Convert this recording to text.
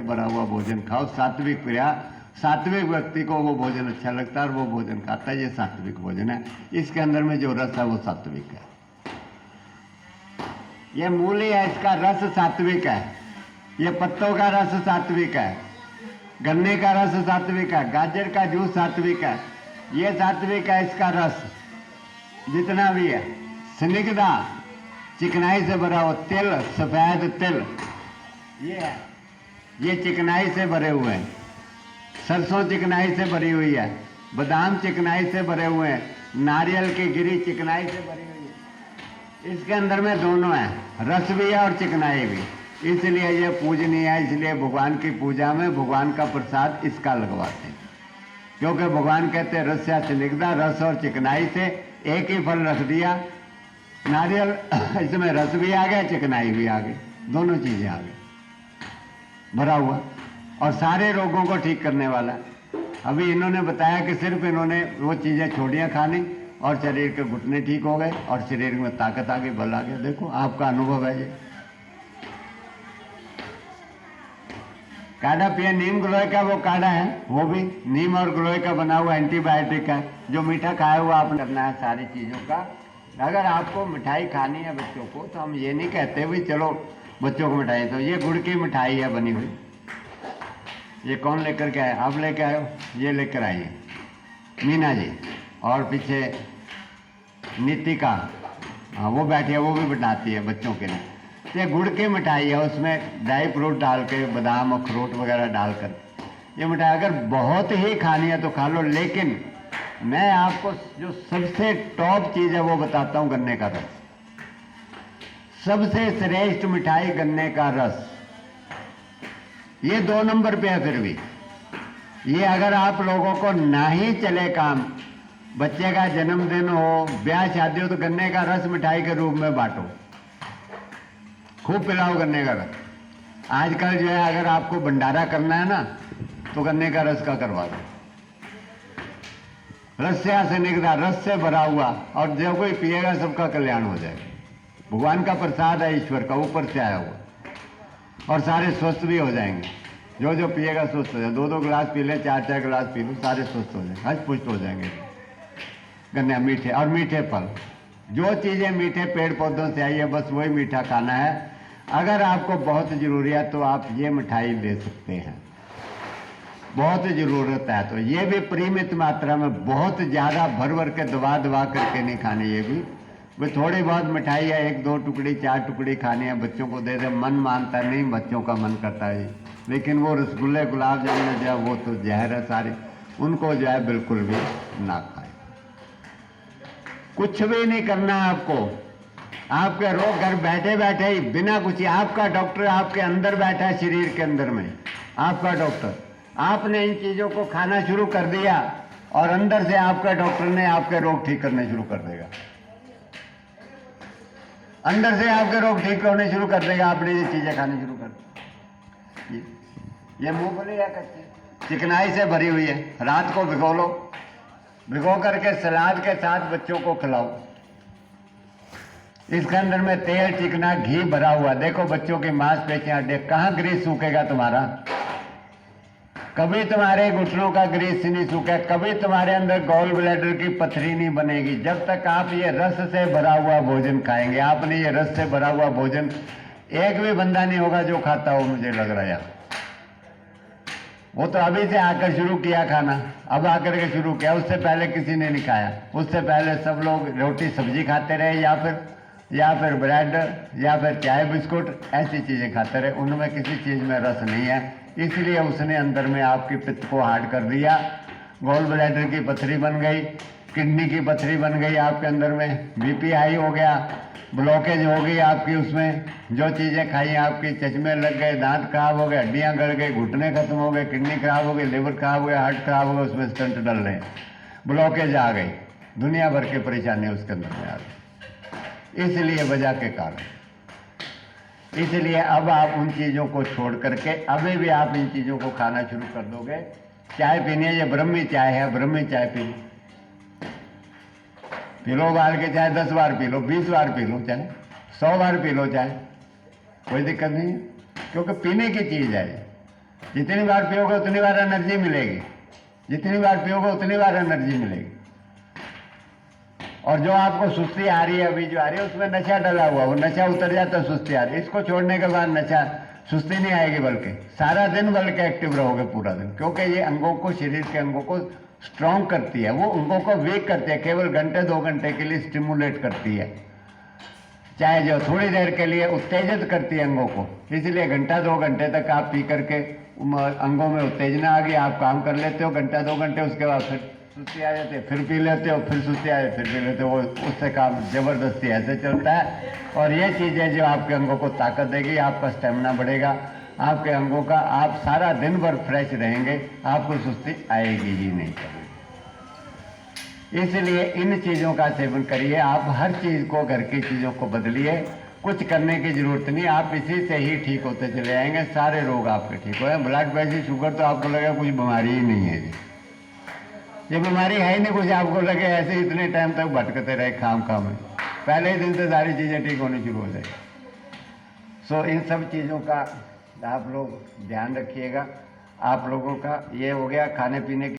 भरा हुआ भोजन खाओ, सात्विक क्रिया। सात्विक व्यक्ति को वो भोजन अच्छा लगता है और वो भोजन खाता है, ये सात्विक भोजन है। इसके अंदर में जो रस है वो सात्विक है। ये मूली है, इसका रस सात्विक है। ये पत्तों का रस सात्विक है, गन्ने का रस सात्विक है, गाजर का जूस सात्विक है, ये सात्विक है। इसका रस जितना भी है, स्निग्धा चिकनाई से भरा हुआ, तिल सफेद तिल ये है, ये चिकनाई से भरे हुए हैं। सरसों चिकनाई से भरी हुई है, बादाम चिकनाई से भरे हुए हैं, नारियल की गिरी चिकनाई से भरी हुई है। इसके अंदर में दोनों है, रस भी है और चिकनाई भी। इसलिए ये पूजनीय है। इसलिए भगवान की पूजा में भगवान का प्रसाद इसका लगवाते हैं, क्योंकि भगवान कहते हैं रस्या स्निग्धा, रस और चिकनाई से एक ही फल रख दिया। नारियल इसमें रस भी आ गया, चिकनाई भी आ गई, दोनों चीजें आ गई, भरा हुआ और सारे रोगों को ठीक करने वाला। अभी इन्होंने बताया कि सिर्फ इन्होंने वो चीजें छोड़ियां खानी और शरीर के घुटने ठीक हो गए और शरीर में ताकत आ गई, बल आ गया। देखो आपका अनुभव है ये। काढ़ा पिया, नीम गिलोय का वो काढ़ा है, वो भी नीम और गिलोय का बना हुआ एंटीबायोटिक है। जो मीठा खाया हुआ आपने करना है सारी चीज़ों का। अगर आपको मिठाई खानी है बच्चों को, तो हम ये नहीं कहते भी चलो बच्चों को मिठाई, तो ये गुड़ की मिठाई है बनी हुई। ये कौन लेकर के आए? आप लेके आए हो? ये लेकर आइए मीना जी, और पीछे नीतिका, हाँ वो बैठी है, वो भी बनाती है बच्चों के लिए। ये गुड़ की मिठाई है, उसमें ड्राई फ्रूट डाल के, बादाम अखरोट वगैरह डालकर ये मिठाई अगर बहुत ही खानी है तो खा लो। लेकिन मैं आपको जो सबसे टॉप चीज़ है वो बताता हूँ, गन्ने का रस। सबसे श्रेष्ठ मिठाई गन्ने का रस, ये 2 नंबर पे है। फिर भी ये अगर आप लोगों को ना ही चले काम, बच्चे का जन्मदिन हो, ब्याह शादी हो, तो गन्ने का रस मिठाई के रूप में बांटो, खूब पिलाओ गन्ने का रस। आजकल जो है अगर आपको भंडारा करना है ना, तो गन्ने का रस का करवा दो। रस्या से निकला, रस से भरा हुआ, और जो कोई पिएगा सबका कल्याण हो जाएगा। भगवान का प्रसाद है, ईश्वर का ऊपर से आया हुआ, और सारे स्वस्थ भी हो जाएंगे। जो जो पिएगा स्वस्थ हो जाए। 2-2 गिलास पी ले, 4-4 गिलास पी लो, सारे स्वस्थ हो जाएंगे, हष्ट पुष्ट हो जाएंगे। गन्ने मीठे और मीठे फल, जो चीज़ें मीठे पेड़ पौधों से आई है बस वही मीठा खाना है। अगर आपको बहुत ज़रूरी है तो आप ये मिठाई ले सकते हैं, बहुत ज़रूरत है तो ये भी परिमित मात्रा में, बहुत ज़्यादा भर भर के दबा दबा करके नहीं खानी। ये भी वो थोड़ी बहुत मिठाई है, 1-2 टुकड़ी 4 टुकड़ी खानी है, बच्चों को दे दे। मन मानता नहीं, बच्चों का मन करता है, लेकिन वो रसगुल्ले गुलाब जामुन जो है वो तो जहर है सारे, उनको जो है बिल्कुल भी ना खाए। कुछ भी नहीं करना है आपको। आपके रोग घर बैठे बैठे ही बिना कुछ, आपका डॉक्टर आपके अंदर बैठा है, शरीर के अंदर में आपका डॉक्टर। आपने इन चीज़ों को खाना शुरू कर दिया और अंदर से आपका डॉक्टर ने आपके रोग ठीक करने शुरू कर देगा। अंदर से आपके रोग ठीक होने शुरू कर देगा, आपने ये चीज़ें खानी शुरू कर दी। ये मूंगफली है कच्ची, चिकनाई से भरी हुई है, रात को भिगो लो, भिगो करके सलाद के साथ बच्चों को खिलाओ। इसके अंदर में तेल, चिकना, घी भरा हुआ। देखो बच्चों की मांसपेशियां, देख कहाँ ग्रीस सूखेगा तुम्हारा। कभी तुम्हारे घुटनों का ग्रीस नहीं सूखा, कभी तुम्हारे अंदर गॉल ब्लैडर की पथरी नहीं बनेगी, जब तक आप ये रस से भरा हुआ भोजन खाएंगे। आपने ये रस से भरा हुआ भोजन, एक भी बंदा नहीं होगा जो खाता हो, मुझे लग रहा है। वो तो अभी से आकर शुरू किया खाना, अब आकर के शुरू किया, उससे पहले किसी ने नहीं खाया। उससे पहले सब लोग रोटी सब्जी खाते रहे, या फिर ब्रेड, या फिर चाय बिस्कुट, ऐसी चीज़ें खाते रहे। उनमें किसी चीज़ में रस नहीं है, इसलिए उसने अंदर में आपकी पित्त को हार्ड कर दिया। गॉल ब्लैडर की पथरी बन गई, किडनी की पथरी बन गई आपके अंदर में, बीपी हाई हो गया, ब्लॉकेज हो गई आपकी। उसमें जो चीज़ें खाई आपकी, चश्मे लग गए, दांत खराब हो गए, हड्डियाँ गड़ गई, घुटने खत्म हो गए, किडनी खराब हो गई, लिवर खराब हो गया, हार्ट खराब हो गया, उसमें स्टंट डल रहे, ब्लॉकेज आ गई, दुनिया भर की परेशानी उसके अंदर में आ गई। इसलिए वजह के कारण, इसलिए अब आप उन चीज़ों को छोड़ करके अभी भी आप इन चीज़ों को खाना शुरू कर दोगे। चाय पीनी है, ये ब्रह्मी चाय है, ब्रह्मी चाय पी लो, पी लो उबाल के, चाहे 10 बार पी लो, 20 बार पी लो, चाहे 100 बार पी लो चाय, कोई दिक्कत नहीं है, क्योंकि पीने की चीज़ है। जितनी बार पियोगे उतनी बार एनर्जी मिलेगी, जितनी बार पियोगे उतनी बार एनर्जी मिलेगी। और जो आपको सुस्ती आ रही है अभी जो आ रही है उसमें नशा डला हुआ, वो नशा उतर जाता है, सुस्ती आ रही है। इसको छोड़ने के बाद नशा सुस्ती नहीं आएगी, बल्कि सारा दिन बल्कि एक्टिव रहोगे पूरा दिन, क्योंकि ये अंगों को, शरीर के अंगों को स्ट्रॉन्ग करती है, वो अंगों को वीक करती है, केवल घंटे 2 घंटे के लिए स्टिमुलेट करती है, चाहे जो थोड़ी देर के लिए उत्तेजित करती है अंगों को। इसलिए घंटा 2 घंटे तक आप पी करके अंगों में उत्तेजना आ गई, आप काम कर लेते हो घंटा 2 घंटे, उसके बाद फिर सुस्ती आ जाती है, फिर पी लेते हो, फिर सुस्ती आ जाती है, फिर पी लेते हो, वो उससे काम जबरदस्ती ऐसे चलता है। और ये चीज़ें जो आपके अंगों को ताकत देगी, आपका स्टेमिना बढ़ेगा, आपके अंगों का, आप सारा दिन भर फ्रेश रहेंगे, आपको सुस्ती आएगी ही नहीं कभी। इसलिए इन चीज़ों का सेवन करिए, आप हर चीज़ को, घर की चीज़ों को बदलिए, कुछ करने की जरूरत नहीं, आप इसी से ही ठीक होते चले आएंगे, सारे रोग आपके ठीक हो। ब्लड प्रेशर, शुगर तो आपको लगेगा कुछ बीमारी ही नहीं है जी, ये बीमारी है ही नहीं कुछ, आपको लगे ऐसे इतने टाइम तक भटकते रहे खाम खाम में, पहले ही दिन से सारी चीज़ें ठीक होनी शुरू हो जाएगी। सो इन सब चीज़ों का आप लोग ध्यान रखिएगा। आप लोगों का ये हो गया खाने पीने की